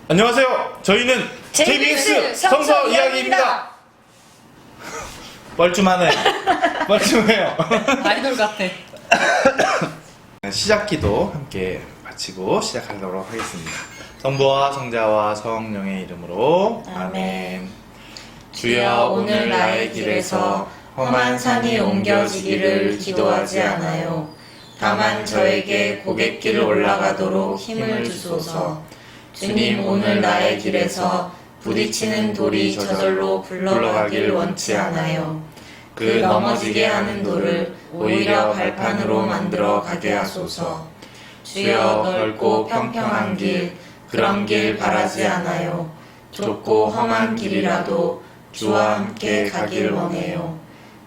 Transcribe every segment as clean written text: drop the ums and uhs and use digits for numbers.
안녕하세요. 저희는 JBS 성서 이야기입니다. 뻘쭘하네. 뻘쭘해요. 아이돌 같아. 시작기도 함께 마치고 시작하도록 하겠습니다. 성부와 성자와 성령의 이름으로 아멘. 주여, 오늘 나의 길에서 험한 산이 옮겨지기를 기도하지 않아요. 다만 저에게 고갯길을 올라가도록 힘을 주소서. 주님, 오늘 나의 길에서 부딪히는 돌이 저절로 굴러가길 원치 않아요. 그 넘어지게 하는 돌을 오히려 발판으로 만들어 가게 하소서. 주여, 넓고 평평한 길, 그런 길 바라지 않아요. 좁고 험한 길이라도 주와 함께 가길 원해요.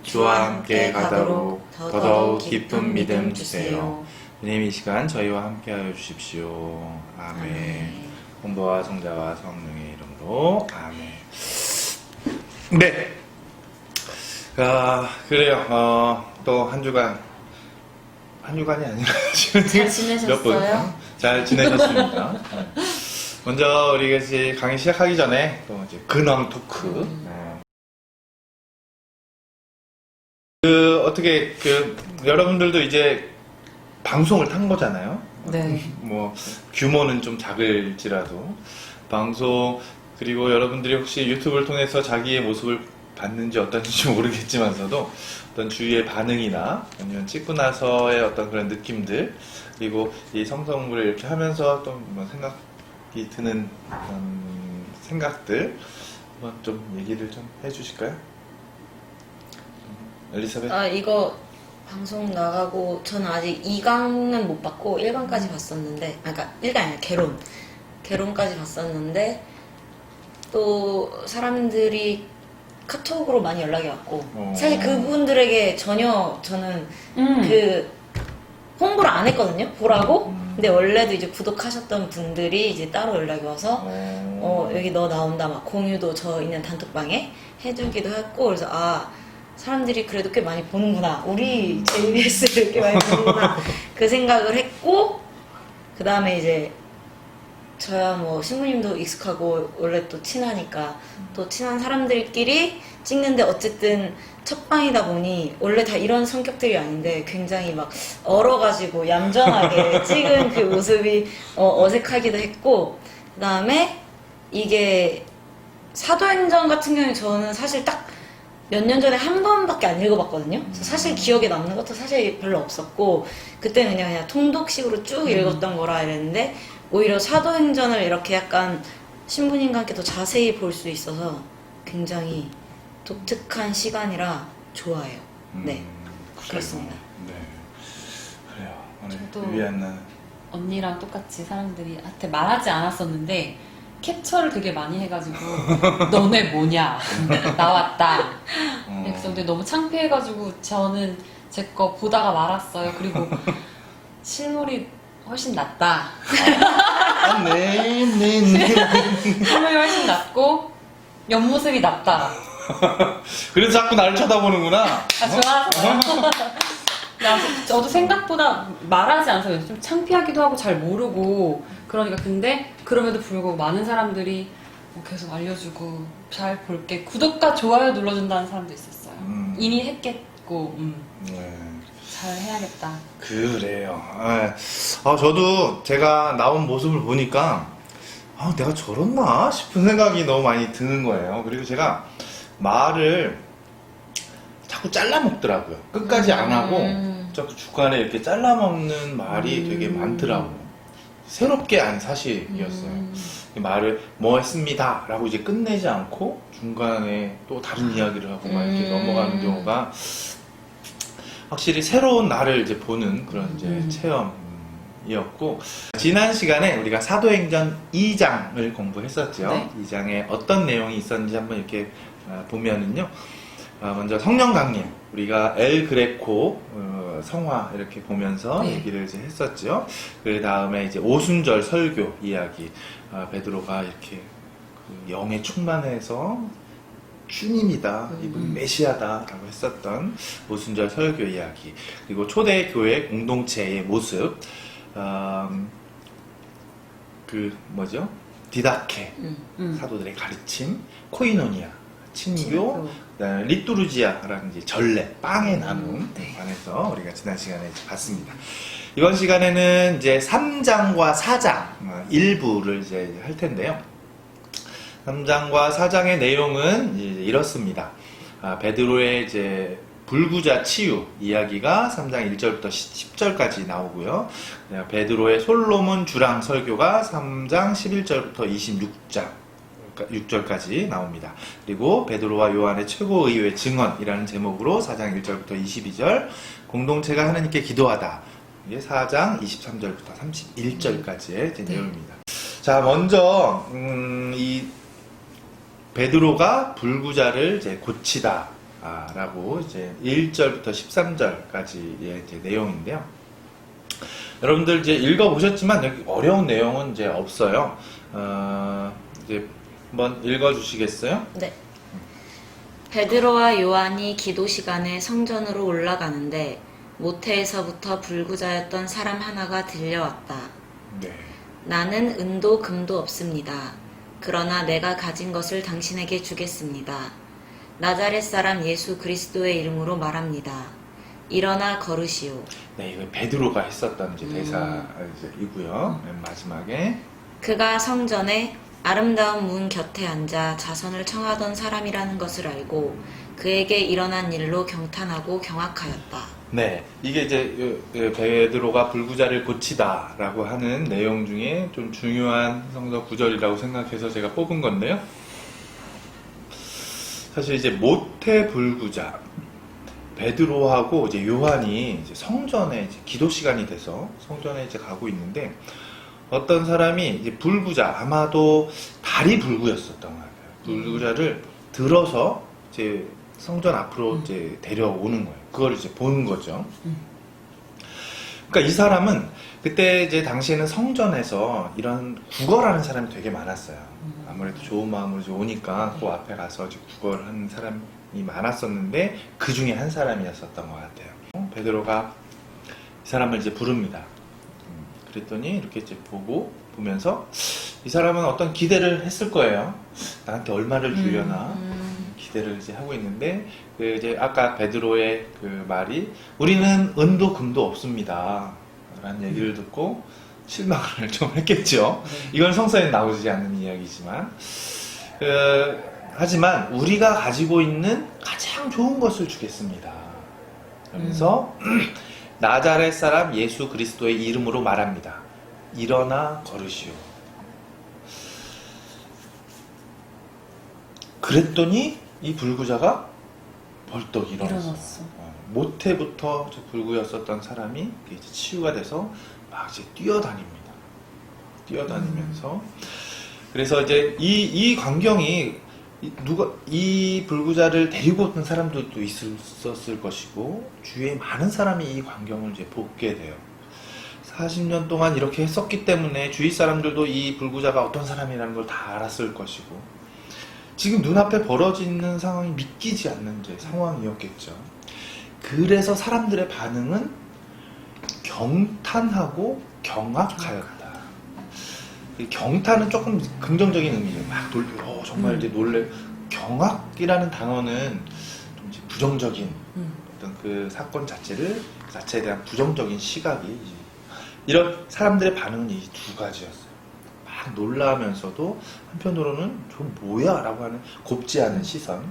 주와 함께 가도록 더더욱 깊은 믿음 주세요. 주님, 이 시간 저희와 함께하여 주십시오. 아멘. 성부와 성자와 성령의 이름으로 아멘. 네. 그래요. 또 한 주간이 아니라 잘 지내셨어요? 잘 지내셨습니까? 먼저 우리 같이 강의 시작하기 전에 또 이제 근황 토크. 어떻게 여러분들도 이제 방송을 탄 거잖아요. 네. 뭐 규모는 좀 작을지라도 방송, 그리고 여러분들이 혹시 유튜브를 통해서 자기의 모습을 봤는지 어떤지 모르겠지만서도 어떤 주위의 반응이나 아니면 찍고 나서의 어떤 그런 느낌들, 그리고 이 성서공부를 이렇게 하면서 또 뭐 생각이 드는 그런 생각들 한번 좀 얘기를 좀 해주실까요? 엘리사벳? 이거 방송 나가고 저는 아직 2강은 못 봤고 1강까지 봤었는데, 그러니까 1강 아니라 개론까지 봤었는데, 또 사람들이 카톡으로 많이 연락이 왔고, 사실 그분들에게 전혀 저는 그 홍보를 안 했거든요, 보라고. 근데 원래도 이제 구독하셨던 분들이 이제 따로 연락이 와서 여기 너 나온다, 막 공유도 저 있는 단톡방에 해주기도 했고, 그래서 사람들이 그래도 꽤 많이 보는구나, 우리 JBS를 이렇게 많이 보는구나 그 생각을 했고, 그 다음에 이제 저야 뭐 신부님도 익숙하고 원래 또 친하니까 또 친한 사람들끼리 찍는데, 어쨌든 첫 방이다 보니 원래 다 이런 성격들이 아닌데 굉장히 막 얼어가지고 얌전하게 찍은 그 모습이 어색하기도 했고, 그 다음에 이게 사도행전 같은 경우에 저는 사실 딱 몇 년 전에 한 번밖에 안 읽어봤거든요. 그래서 사실 기억에 남는 것도 사실 별로 없었고, 그때는 그냥 통독식으로 쭉 읽었던 거라 이랬는데, 오히려 사도행전을 이렇게 약간 신부님과 함께 더 자세히 볼 수 있어서 굉장히 독특한 시간이라 좋아요. 네, 그렇습니다. 네, 그래요. 저도 오늘 유리한 언니랑 똑같이 사람들이 한테 말하지 않았었는데 캡처를 되게 많이 해가지고 너네 뭐냐 나왔다. 그래서 근데 너무 창피해가지고 저는 제 거 보다가 말았어요. 그리고 실물이 훨씬 낫다. 네. 실물이 훨씬 낫고 옆모습이 낫다. 그래서 자꾸 나를 쳐다보는구나. 좋아서. 저도 생각보다 말하지 않아서 좀 창피하기도 하고 잘 모르고 그러니까, 근데 그럼에도 불구하고 많은 사람들이 계속 알려주고 잘 볼게, 구독과 좋아요 눌러준다는 사람도 있었어요. 이미 했겠고 네. 잘 해야겠다. 그래요. 저도 제가 나온 모습을 보니까 내가 저랬나 싶은 생각이 너무 많이 드는 거예요. 그리고 제가 말을 자꾸 잘라 먹더라고요. 끝까지 안 하고 자꾸 중간에 이렇게 잘라 먹는 말이 되게 많더라고요. 새롭게 안 사실이었어요. 말을 뭐 했습니다 라고 이제 끝내지 않고 중간에 또 다른 이야기를 하고 막 이렇게 넘어가는 경우가 확실히 새로운 나를 이제 보는 그런 이제 체험이었고, 지난 시간에 우리가 사도행전 2장을 공부했었죠. 네. 2장에 어떤 내용이 있었는지 한번 이렇게 보면은요, 먼저 성령 강림, 우리가 엘 그레코 성화 이렇게 보면서 네. 얘기를 이제 했었죠. 그 다음에 이제 오순절 설교 이야기, 베드로가 이렇게 그 영에 충만해서 주님이다, 이분 메시아다라고 했었던 오순절 설교 이야기, 그리고 초대교회 공동체의 모습, 그 뭐죠? 디다케, 사도들의 가르침, 코이노니아, 친교, 그다음에 리투르지아라는 이제 전례, 빵의 나눔에 관해서 우리가 지난 시간에 이제 봤습니다. 이번 시간에는 이제 3장과 4장 일부를 이제 할 텐데요. 3장과 4장의 내용은 이제 이렇습니다. 베드로의 이제 불구자 치유 이야기가 3장 1절부터 10절까지 나오고요. 베드로의 솔로몬 주랑 설교가 3장 11절부터 6절까지 나옵니다. 그리고 베드로와 요한의 최고 의외의 증언이라는 제목으로 4장 1절부터 22절, 공동체가 하나님께 기도하다, 이게 4장 23절부터 31절까지의 내용입니다. 자, 먼저 이 베드로가 불구자를 이제 고치다 라고 이제 1절부터 13절까지의 이제 내용인데요. 여러분들 이제 읽어보셨지만 여기 어려운 내용은 이제 없어요. 이제 한번 읽어주시겠어요? 네. 베드로와 요한이 기도 시간에 성전으로 올라가는데 모태에서부터 불구자였던 사람 하나가 들려왔다. 네. 나는 은도 금도 없습니다. 그러나 내가 가진 것을 당신에게 주겠습니다. 나자렛 사람 예수 그리스도의 이름으로 말합니다. 일어나 걸으시오. 네, 이거 베드로가 했었던 이제 대사이고요. 맨 마지막에 그가 성전에 아름다운 문 곁에 앉아 자선을 청하던 사람이라는 것을 알고 그에게 일어난 일로 경탄하고 경악하였다. 네, 이게 이제 베드로가 불구자를 고치다라고 하는 내용 중에 좀 중요한 성서 구절이라고 생각해서 제가 뽑은 건데요. 사실 이제 모태 불구자 베드로하고 이제 요한이 이제 성전에 이제 기도 시간이 돼서 성전에 이제 가고 있는데 어떤 사람이 이제 불구자, 아마도 다리 불구였었던 것 같아요. 불구자를 들어서 이제 성전 앞으로 이제 데려오는 거예요. 그걸 이제 보는 거죠. 그러니까 이 사람은 그때 이제 당시에는 성전에서 이런 구걸하는 사람이 되게 많았어요. 아무래도 좋은 마음으로 이제 오니까 그 앞에 가서 이제 구걸하는 사람이 많았었는데 그 중에 한 사람이었었던 것 같아요. 베드로가 이 사람을 이제 부릅니다. 그랬더니 이렇게 이제 보면서 이 사람은 어떤 기대를 했을 거예요. 나한테 얼마를 주려나 기대를 이제 하고 있는데 그 이제 아까 베드로의 그 말이 우리는 은도 금도 없습니다 라는 얘기를 듣고 실망을 좀 했겠죠. 이건 성서에 나오지 않는 이야기지만 하지만 우리가 가지고 있는 가장 좋은 것을 주겠습니다. 그러면서 나자렛 사람 예수 그리스도의 이름으로 말합니다. 일어나 걸으시오. 그랬더니 이 불구자가 벌떡 일어났어. 모태부터 불구였었던 사람이 이제 치유가 돼서 막 이제 뛰어다닙니다. 뛰어다니면서 그래서 이제 이 광경이 이 불구자를 데리고 오던 사람들도 있었을 것이고 주위에 많은 사람이 이 광경을 이제 보게 돼요. 40년 동안 이렇게 했었기 때문에 주위 사람들도 이 불구자가 어떤 사람이라는 걸 다 알았을 것이고 지금 눈앞에 벌어지는 상황이 믿기지 않는 이제 상황이었겠죠. 그래서 사람들의 반응은 경탄하고 경악하였다. 경탄은 조금 긍정적인 의미죠. 막 정말 이제 놀래. 경악이라는 단어는 좀 이제 부정적인 어떤 그 사건 자체에 대한 부정적인 시각이 이런 사람들의 반응은 이 두 가지였어요. 막 놀라면서도 한편으로는 좀 뭐야? 라고 하는 곱지 않은 시선.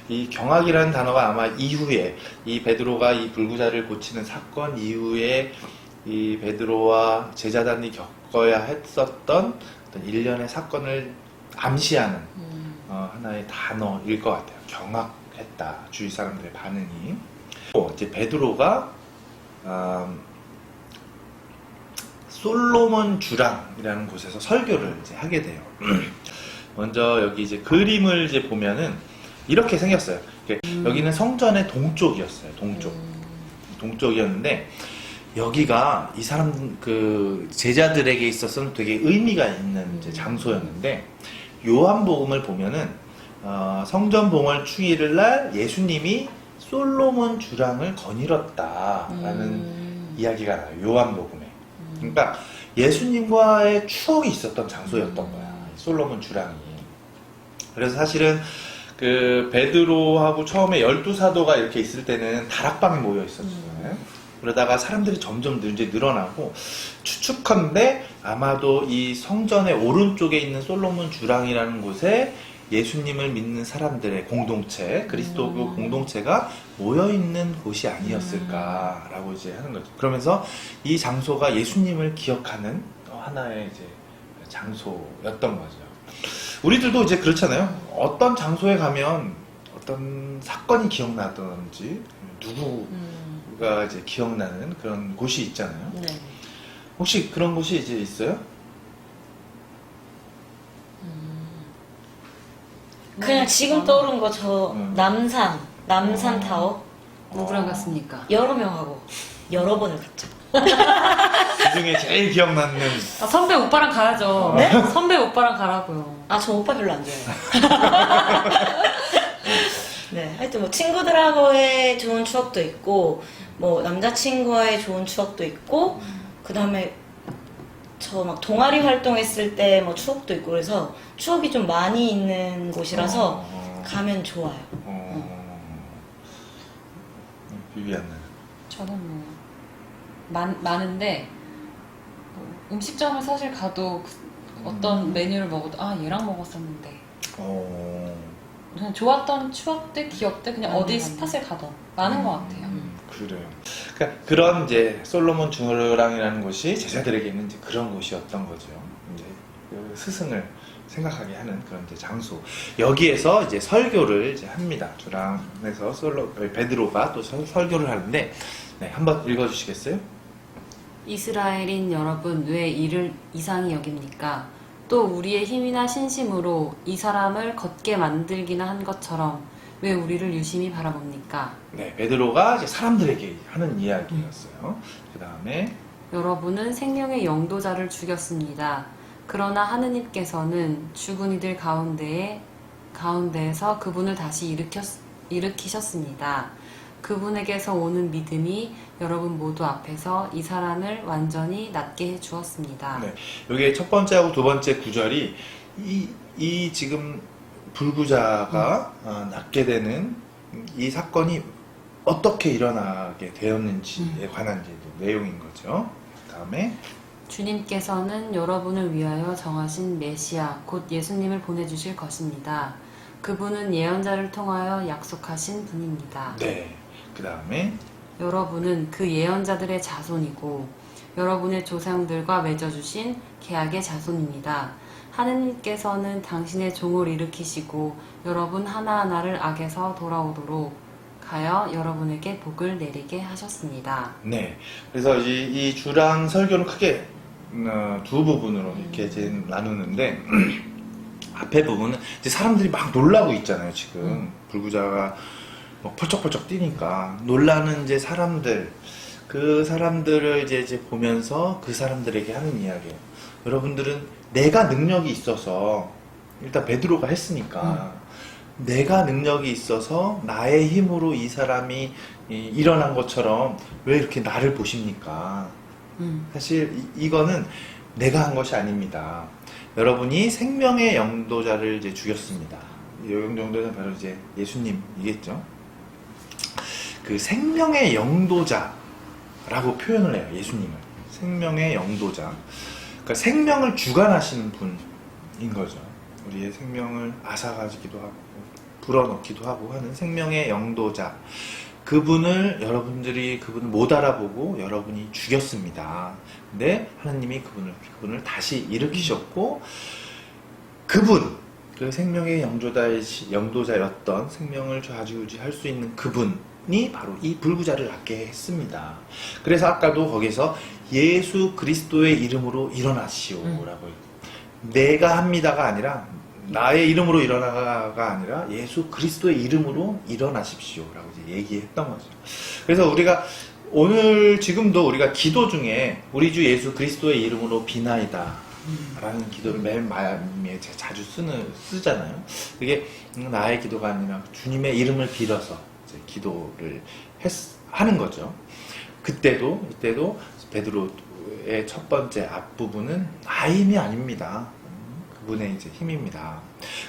이 경악이라는 단어가 아마 이후에 이 베드로가 이 불구자를 고치는 사건 이후에 이 베드로와 제자단이 겪어야 했었던 어떤 일련의 사건을 암시하는 하나의 단어일 것 같아요. 경악했다. 주위 사람들의 반응이. 이제 베드로가 솔로몬 주랑이라는 곳에서 설교를 이제 하게 돼요. 먼저 여기 이제 그림을 이제 보면은 이렇게 생겼어요. 여기는 성전의 동쪽이었어요. 동쪽이었는데 여기가 이 사람 그 제자들에게 있어서는 되게 의미가 있는 이제 장소였는데 요한복음을 보면은 성전 봉헌 추일을 날 예수님이 솔로몬 주랑을 거닐었다라는 이야기가 나요. 요한복음에. 그러니까 예수님과의 추억이 있었던 장소였던 거야. 솔로몬 주랑이. 그래서 사실은 그 베드로하고 처음에 12사도가 이렇게 있을 때는 다락방에 모여 있었어요. 그러다가 사람들이 점점 이제 늘어나고 추측컨대 아마도 이 성전의 오른쪽에 있는 솔로몬 주랑이라는 곳에 예수님을 믿는 사람들의 공동체, 그리스도교 공동체가 모여있는 곳이 아니었을까라고 이제 하는 거죠. 그러면서 이 장소가 예수님을 기억하는 하나의 이제 장소였던 거죠. 우리들도 이제 그렇잖아요. 어떤 장소에 가면 어떤 사건이 기억나든지 누구가 이제 기억나는 그런 곳이 있잖아요. 네. 혹시 그런 곳이 이제 있어요? 그냥 지금 떠오른 거 저 남산 어. 타워 누구랑 갔습니까? 여러 명하고 여러 번을 갔죠. 그 중에 제일 기억나는 아, 선배 오빠랑 가야죠. 네? 선배 오빠랑 가라고요. 아, 저 오빠 별로 안 좋아해요. 네, 하여튼 뭐 친구들하고의 좋은 추억도 있고, 뭐 남자친구와의 좋은 추억도 있고, 그 다음에 저 막 동아리 활동했을 때 뭐 추억도 있고, 그래서 추억이 좀 많이 있는 곳이라서 가면 좋아요. 비비안는 저는 뭐 많은데 뭐 음식점을 사실 가도 어떤 메뉴를 먹어도 아 얘랑 먹었었는데 그냥 좋았던 추억들, 기억들 그냥 어디 스팟을 가던 많은 것 같아요. 그래요. 그러니까 그런 이제 솔로몬 주랑이라는 곳이 제자들에게는 이제 그런 곳이었던 거죠. 이제 그 스승을 생각하게 하는 그런 이제 장소. 여기에서 이제 설교를 이제 합니다. 주랑에서 베드로가 또 설교를 하는데, 네, 한번 읽어주시겠어요? 이스라엘인 여러분, 왜 이를 이상히 여깁니까? 또 우리의 힘이나 신심으로 이 사람을 걷게 만들기나 한 것처럼 왜 우리를 유심히 바라봅니까? 네, 베드로가 이제 사람들에게 하는 이야기였어요. 그 다음에 여러분은 생명의 영도자를 죽였습니다. 그러나 하느님께서는 죽은 이들 가운데에서 그분을 다시 일으키셨습니다. 그분에게서 오는 믿음이 여러분 모두 앞에서 이 사람을 완전히 낫게 해 주었습니다. 네, 여기 첫 번째하고 두 번째 구절이 이 지금 불구자가 낫게 되는 이 사건이 어떻게 일어나게 되었는지에 관한 이제 내용인 거죠. 그 다음에 주님께서는 여러분을 위하여 정하신 메시아 곧 예수님을 보내주실 것입니다. 그분은 예언자를 통하여 약속하신 분입니다. 네, 그 다음에 여러분은 그 예언자들의 자손이고 여러분의 조상들과 맺어주신 계약의 자손입니다. 하느님께서는 당신의 종을 일으키시고 여러분 하나하나를 악에서 돌아오도록 하여 여러분에게 복을 내리게 하셨습니다. 네, 그래서 이 주랑 설교는 크게 두 부분으로 이렇게 이제 나누는데 앞에 부분은 이제 사람들이 막 놀라고 있잖아요. 지금 불구자가 막 펄쩍펄쩍 뛰니까 놀라는 이제 사람들, 그 사람들을 이제 보면서 그 사람들에게 하는 이야기예요. 여러분들은 내가 능력이 있어서 일단 베드로가 했으니까 내가 능력이 있어서 나의 힘으로 이 사람이 일어난 것처럼 왜 이렇게 나를 보십니까? 사실 이거는 내가 한 것이 아닙니다. 여러분이 생명의 영도자를 이제 죽였습니다. 영도자는 바로 이제 예수님이겠죠. 그 생명의 영도자라고 표현을 해요. 예수님을 생명의 영도자. 그러니까 생명을 주관하시는 분인 거죠. 우리의 생명을 앗아가지기도 하고 불어넣기도 하고 하는 생명의 영도자. 여러분들이 그분을 못 알아보고 여러분이 죽였습니다. 근데 하나님이 그분을 다시 일으키셨고 그 생명의 영도자였던 생명을 좌지우지할 수 있는 그분이 바로 이 불구자를 낫게 했습니다. 그래서 아까도 거기서 예수 그리스도의 이름으로 일어나시오라고 내가 합니다가 아니라 나의 이름으로 일어나가 아니라 예수 그리스도의 이름으로 일어나십시오라고 이제 얘기했던 거죠. 그래서 우리가 지금도 우리가 기도 중에 우리 주 예수 그리스도의 이름으로 비나이다 라는 기도를 맨 마음에 자주 쓰잖아요. 그게 나의 기도가 아니라 주님의 이름을 빌어서 이제 기도를 하는 거죠. 이때도 베드로의 첫 번째 앞부분은 나의 힘이 아닙니다. 그분의 이제 힘입니다.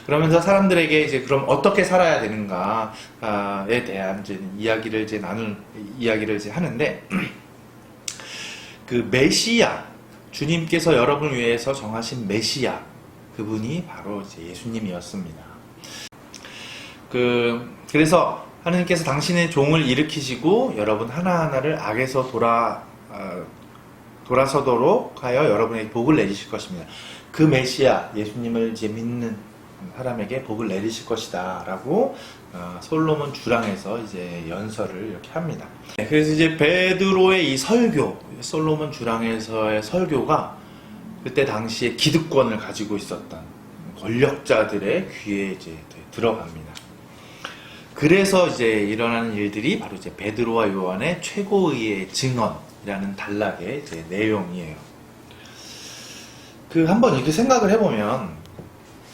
그러면서 사람들에게 이제 그럼 어떻게 살아야 되는가에 대한 이제 이야기를 이제 하는데, 그 메시아, 주님께서 여러분을 위해서 정하신 메시아, 그분이 바로 이제 예수님이었습니다. 그래서 하나님께서 당신의 종을 일으키시고 여러분 하나하나를 악에서 돌아서도록 하여 여러분에게 복을 내리실 것입니다. 그 메시아 예수님을 이제 믿는 사람에게 복을 내리실 것이다 라고 솔로몬 주랑에서 이제 연설을 이렇게 합니다. 그래서 이제 베드로의 이 설교, 솔로몬 주랑에서의 설교가 그때 당시에 기득권을 가지고 있었던 권력자들의 귀에 이제 들어갑니다. 그래서 이제 일어나는 일들이 바로 이제 베드로와 요한의 최고의의 증언이라는 단락의 이제 내용이에요. 한번 이렇게 생각을 해보면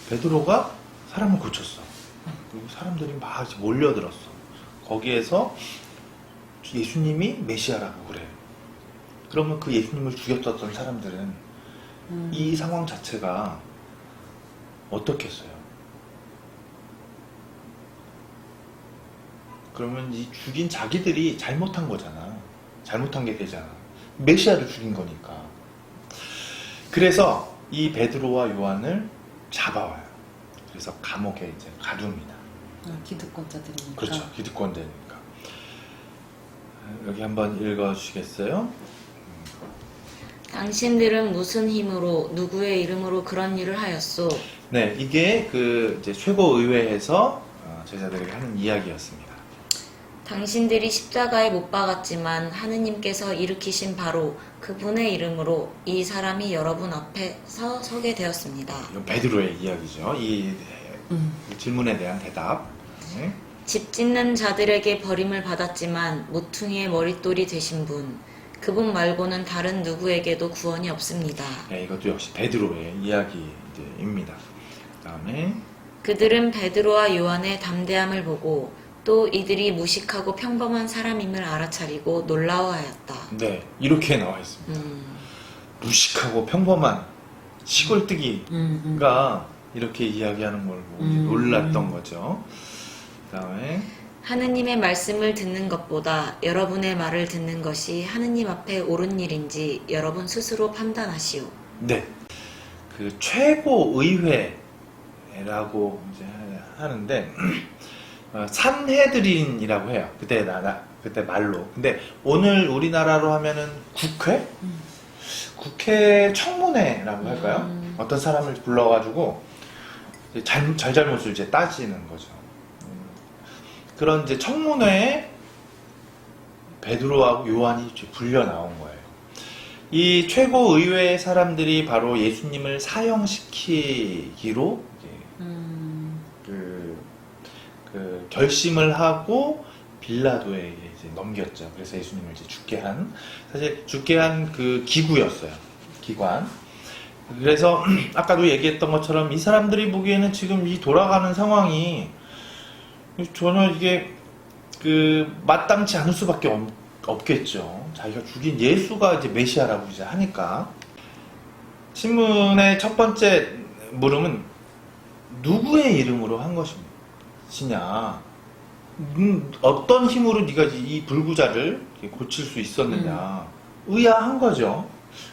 베드로가 사람을 고쳤어. 그리고 사람들이 막 몰려들었어. 거기에서 예수님이 메시아라고 그래. 그러면 그 예수님을 죽였었던 사람들은 이 상황 자체가 어떻겠어요? 그러면 이 죽인 자기들이 잘못한 거잖아. 잘못한 게 되잖아. 메시아를 죽인 거니까. 그래서 이 베드로와 요한을 잡아와요. 그래서 감옥에 이제 가둡니다. 기득권자들이니까. 그렇죠. 기득권자니까. 여기 한번 읽어주시겠어요? 당신들은 무슨 힘으로 누구의 이름으로 그런 일을 하였소? 네, 이게 이제 최고의회에서 제자들에게 하는 이야기였습니다. 당신들이 십자가에 못 박았지만 하느님께서 일으키신 바로 그분의 이름으로 이 사람이 여러분 앞에서 서게 되었습니다. 이건 베드로의 이야기죠. 이 질문에 대한 대답. 네. 집 짓는 자들에게 버림을 받았지만 모퉁이의 머릿돌이 되신 분, 그분 말고는 다른 누구에게도 구원이 없습니다. 네, 이것도 역시 베드로의 이야기입니다. 그 다음에 그들은 베드로와 요한의 담대함을 보고 또 이들이 무식하고 평범한 사람임을 알아차리고 놀라워하였다. 네, 이렇게 나와 있습니다. 무식하고 평범한 시골뜨기가 이렇게 이야기하는 걸 보고 놀랐던 거죠. 그 다음에 하느님의 말씀을 듣는 것보다 여러분의 말을 듣는 것이 하느님 앞에 옳은 일인지 여러분 스스로 판단하시오. 네, 최고의회라고 이제 하는데 산헤드린이라고 해요. 그때 말로. 근데 오늘 우리나라로 하면은 국회 청문회라고 할까요? 어떤 사람을 불러가지고 잘잘못을 이제 따지는 거죠. 그런 이제 청문회에 베드로하고 요한이 이제 불려 나온 거예요. 이 최고의회 사람들이 바로 예수님을 사형시키기로 결심을 하고 빌라도에게 이제 넘겼죠. 그래서 예수님을 이제 죽게 한 그 기구였어요. 기관. 그래서 아까도 얘기했던 것처럼 이 사람들이 보기에는 지금 이 돌아가는 상황이 전혀 이게 마땅치 않을 수밖에 없겠죠. 자기가 죽인 예수가 이제 메시아라고 이제 하니까. 신문의 첫 번째 물음은 누구의 이름으로 한 것이냐? 어떤 힘으로 네가 이 불구자를 고칠 수 있었느냐? 의아한 거죠.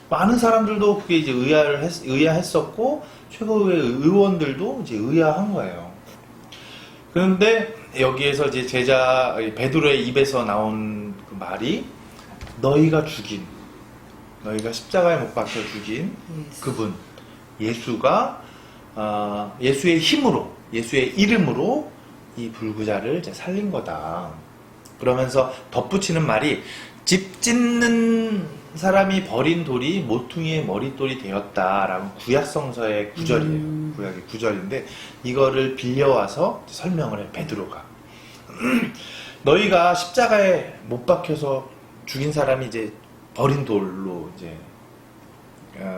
많은 사람들도 그게 이제 의아했었고 최고의 의원들도 이제 의아한 거예요. 그런데 여기에서 이제 베드로의 입에서 나온 그 말이 너희가 십자가에 못 박혀 죽인 그분 예수가 예수의 힘으로 예수의 이름으로 이 불구자를 이제 살린 거다. 그러면서 덧붙이는 말이 집 짓는 사람이 버린 돌이 모퉁이의 머릿돌이 되었다라는 구약성서의 구절이에요. 구약의 구절인데 이거를 빌려와서 설명을 해 베드로가. 너희가 십자가에 못 박혀서 죽인 사람이 이제 버린 돌로 이제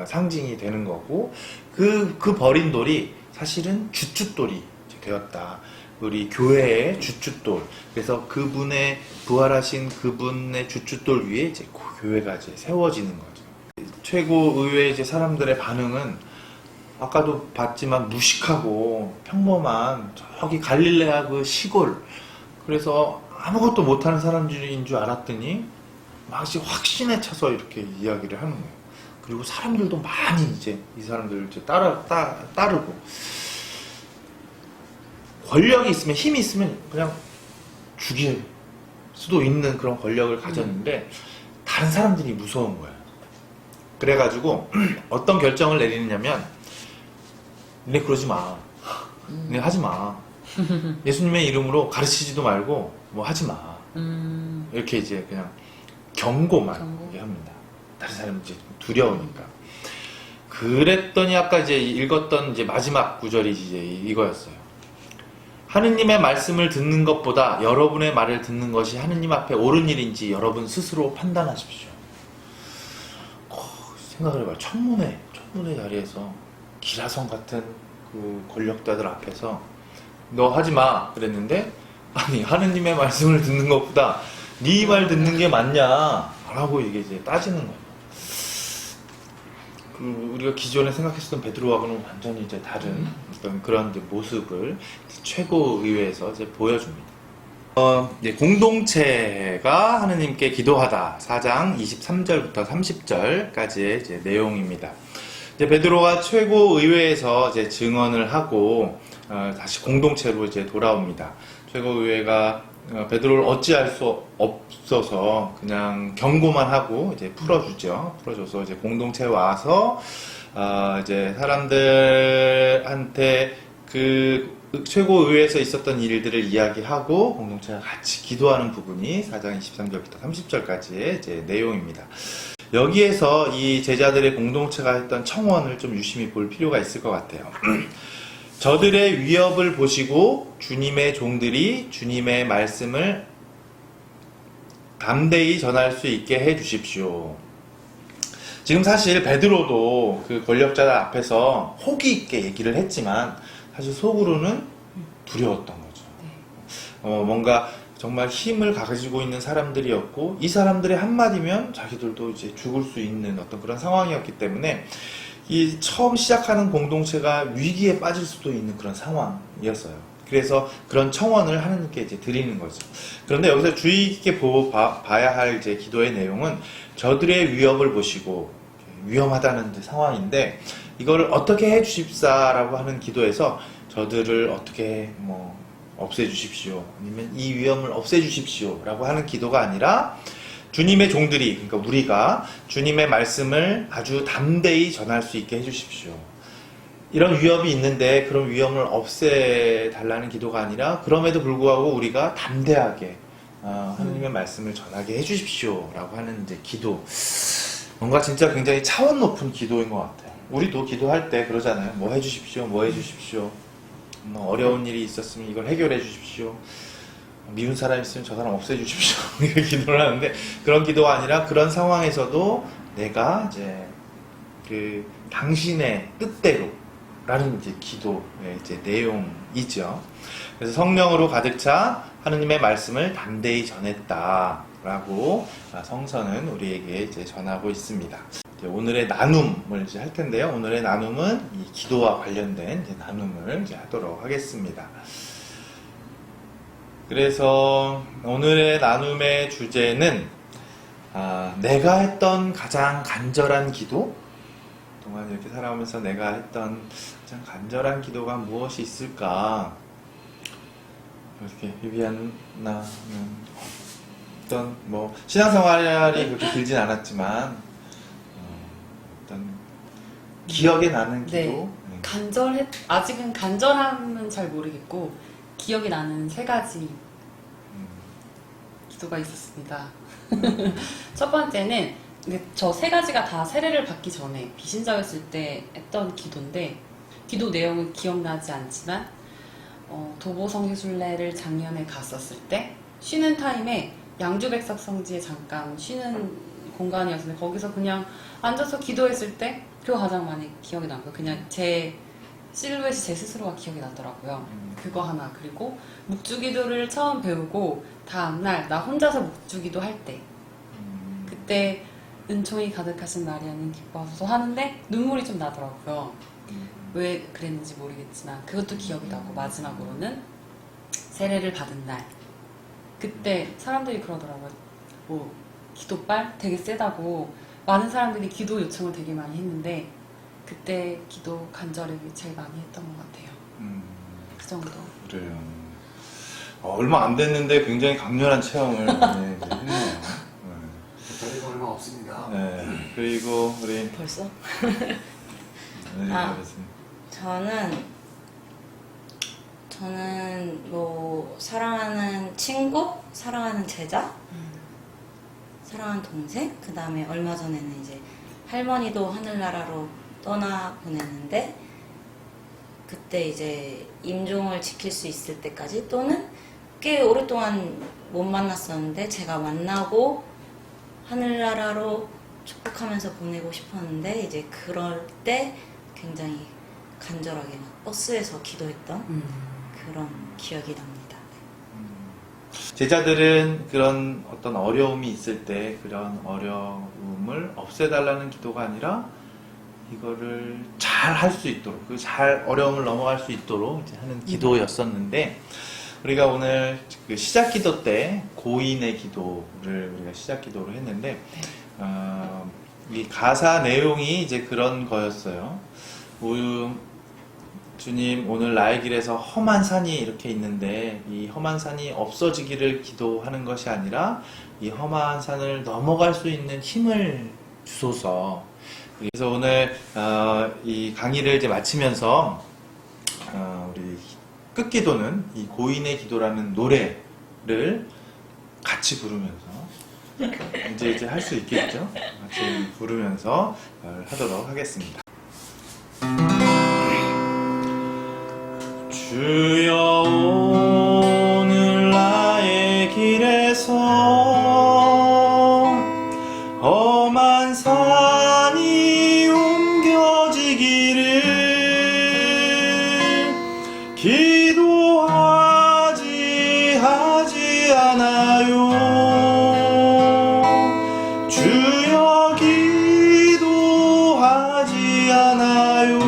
상징이 되는 거고 그 버린 돌이 사실은 주춧돌이 되었다. 우리 교회의 주춧돌. 그래서 그분의 부활하신 그분의 주춧돌 위에 이제 교회가 이제 세워지는 거죠. 최고의회 이제 사람들의 반응은 아까도 봤지만 무식하고 평범한 저기 갈릴레아 그 시골, 그래서 아무것도 못하는 사람들인 줄 알았더니 막시 확신에 차서 이렇게 이야기를 하는 거예요. 그리고 사람들도 많이 이제 이 사람들을 이제 따르고, 권력이 있으면, 힘이 있으면 그냥 죽일 수도 있는 그런 권력을 가졌는데 다른 사람들이 무서운 거예요. 그래가지고 어떤 결정을 내리느냐면, 네 그러지 마, 네 하지 마, 예수님의 이름으로 가르치지도 말고 뭐 하지 마, 이렇게 이제 그냥 경고만 합니다. 다른 사람이 이제 두려우니까. 그랬더니 아까 이제 읽었던 이제 마지막 구절이 이제 이거였어요. 하느님의 말씀을 듣는 것보다 여러분의 말을 듣는 것이 하느님 앞에 옳은 일인지 여러분 스스로 판단하십시오. 생각을 해봐요. 청문회 자리에서 기라성 같은 그 권력자들 앞에서 너 하지 마 그랬는데, 아니 하느님의 말씀을 듣는 것보다 네 말 듣는 게 맞냐라고 이게 이제 따지는 거예요. 그 우리가 기존에 생각했었던 베드로하고는 완전히 이제 다른 어떤 그런 이제 모습을 최고의회에서 이제 보여줍니다. 이제 공동체가 하느님께 기도하다 4장 23절부터 30절까지의 이제 내용입니다. 이제 베드로가 최고의회에서 이제 증언을 하고 다시 공동체로 이제 돌아옵니다. 최고의회가 베드로를 어찌할 수 없어서 그냥 경고만 하고 이제 풀어줘서 이제 공동체에 와서 이제 사람들한테 그 최고의회에서 있었던 일들을 이야기하고 공동체가 같이 기도하는 부분이 4장 23절부터 30절까지의 이제 내용입니다. 여기에서 이 제자들의 공동체가 했던 청원을 좀 유심히 볼 필요가 있을 것 같아요. 저들의 위협을 보시고 주님의 종들이 주님의 말씀을 담대히 전할 수 있게 해 주십시오. 지금 사실 베드로도 그 권력자들 앞에서 호기 있게 얘기를 했지만 사실 속으로는 두려웠던 거죠. 뭔가 정말 힘을 가지고 있는 사람들이었고 이 사람들의 한마디면 자기들도 이제 죽을 수 있는 어떤 그런 상황이었기 때문에 이 처음 시작하는 공동체가 위기에 빠질 수도 있는 그런 상황이었어요. 그래서 그런 청원을 하느님께 이제 드리는 거죠. 그런데 여기서 주의 깊게 봐야 할 이제 기도의 내용은 저들의 위협을 보시고 위험하다는 이제 상황인데 이거를 어떻게 해 주십사라고 하는 기도에서 저들을 어떻게 뭐 없애주십시오 아니면 이 위험을 없애주십시오 라고 하는 기도가 아니라 주님의 종들이, 그러니까 우리가 주님의 말씀을 아주 담대히 전할 수 있게 해주십시오. 이런 위협이 있는데 그런 위험을 없애달라는 기도가 아니라 그럼에도 불구하고 우리가 담대하게 하나님의 말씀을 전하게 해주십시오 라고 하는 이제 기도. 뭔가 진짜 굉장히 차원 높은 기도인 것 같아요. 우리도 기도할 때 그러잖아요. 뭐 해주십시오, 뭐 해주십시오. 뭐 어려운 일이 있었으면 이걸 해결해 주십시오. 미운 사람 있으면 저 사람 없애주십시오. 이렇게 기도를 하는데 그런 기도가 아니라 그런 상황에서도 내가 이제 그 당신의 뜻대로라는 이제 기도의 이제 내용이죠. 그래서 성령으로 가득 차 하느님의 말씀을 담대히 전했다라고 성서는 우리에게 이제 전하고 있습니다. 이제 오늘의 나눔을 이제 할 텐데요. 오늘의 나눔은 이 기도와 관련된 이제 나눔을 이제 하도록 하겠습니다. 그래서 오늘의 나눔의 주제는 내가 했던 가장 간절한 기도? 그동안 이렇게 살아오면서 내가 했던 가장 간절한 기도가 무엇이 있을까? 이렇게 비비안나는 어떤 뭐 신앙생활이 그렇게 길진 않았지만 어떤 기억에 나는 기도? 네. 아직은 간절함은 잘 모르겠고 기억이 나는 3가지 기도가 있었습니다. 첫 번째는 저 3가지가 다 세례를 받기 전에 비신자였을 때 했던 기도인데 기도 내용은 기억나지 않지만 도보성지순례를 작년에 갔었을 때 쉬는 타임에 양주백석 성지에 잠깐 쉬는 공간이었는데 거기서 그냥 앉아서 기도했을 때 그거 가장 많이 기억이 나고요. 그냥 제 실루엣이 제 스스로가 기억이 나더라고요. 그거 하나. 그리고 묵주기도를 처음 배우고 다음날 나 혼자서 묵주기도 할 때 그때 은총이 가득하신 마리아님 기뻐하소서 하는데 눈물이 좀 나더라고요. 왜 그랬는지 모르겠지만 그것도 기억이 나고, 마지막으로는 세례를 받은 날, 그때 사람들이 그러더라고요. 뭐 기도빨 되게 세다고, 많은 사람들이 기도 요청을 되게 많이 했는데 그때 기도 간절하게 제일 많이 했던 것 같아요. 그 정도. 그래요. 얼마 안 됐는데 굉장히 강렬한 체험을 네, 이제 했네요. 별이 얼마 없습니다. 네. 그리고 우리 벌써? 네, 아. 그렇습니다. 저는 뭐 사랑하는 친구, 사랑하는 제자, 사랑하는 동생, 그 다음에 얼마 전에는 이제 할머니도 하늘나라로 떠나 보냈는데, 그때 이제 임종을 지킬 수 있을 때까지, 또는 꽤 오랫동안 못 만났었는데 제가 만나고 하늘나라로 축복하면서 보내고 싶었는데, 이제 그럴 때 굉장히 간절하게 막 버스에서 기도했던 그런 기억이 납니다. 제자들은 그런 어떤 어려움이 있을 때 그런 어려움을 없애달라는 기도가 아니라 이거를 잘 할 수 있도록, 그 잘 어려움을 넘어갈 수 있도록 이제 하는 기도였었는데, 우리가 오늘 그 시작 기도 때 고인의 기도를 우리가 시작 기도로 했는데, 이 가사 내용이 이제 그런 거였어요. 주님, 오늘 나의 길에서 험한 산이 이렇게 있는데 이 험한 산이 없어지기를 기도하는 것이 아니라 이 험한 산을 넘어갈 수 있는 힘을 주소서. 그래서 오늘 이 강의를 이제 마치면서 우리 끝기도는 이 고인의 기도라는 노래를 같이 부르면서 이제 할 수 있겠죠? 같이 부르면서 하도록 하겠습니다. 주여, 오늘 나의 길에서 험한 산이 옮겨지기를 하지 않아요. 주여, 기도하지 않아요.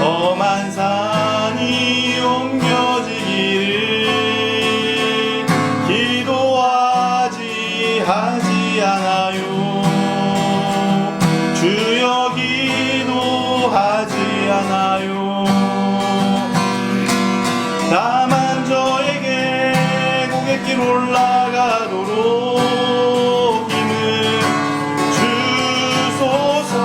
험한 산이 옮겨지기를 하지 않아요. 주여, 기도하지 않아요. 다만 저에게 고갯길 올라가도록 힘을 주소서.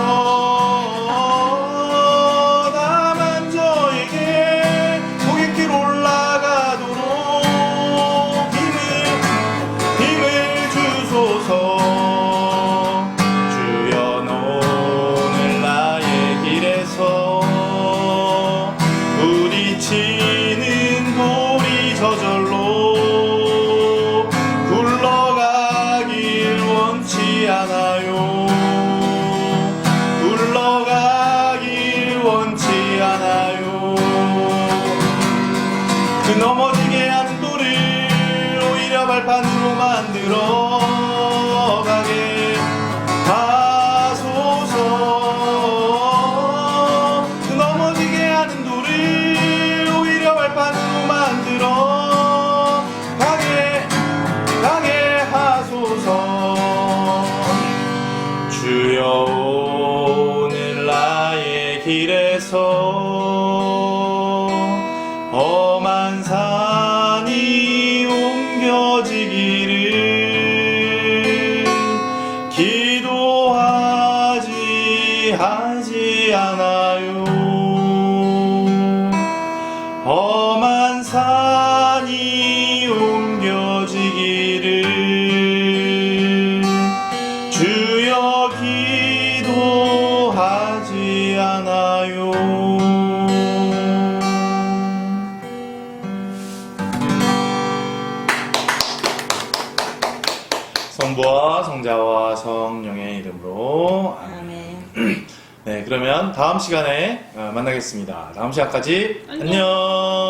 다만 저에게 고갯길 올라가도록 힘을 주소서. 주여, 오늘 나의 길에서 부딪히는 돌이 저절로 굴러가길 원치 않아요. 굴러가길 원치 않아요. 그 넘어지게 하는 돌을 오히려 발판으로 만들어 가게 하소서. 그 넘어지게 하는 돌을 오히려 발판으로 만들어 가게 하소서. 주여, 오늘 나의 길에서 험한 산이 옮겨지기를 하지 않아요. 험한 산이 옮겨지기를 주여, 기도하지 않아요. 성부와 성자와 성령의 이름으로 아멘. 네, 그러면 다음 시간에 만나겠습니다. 다음 시간까지 안녕. 안녕.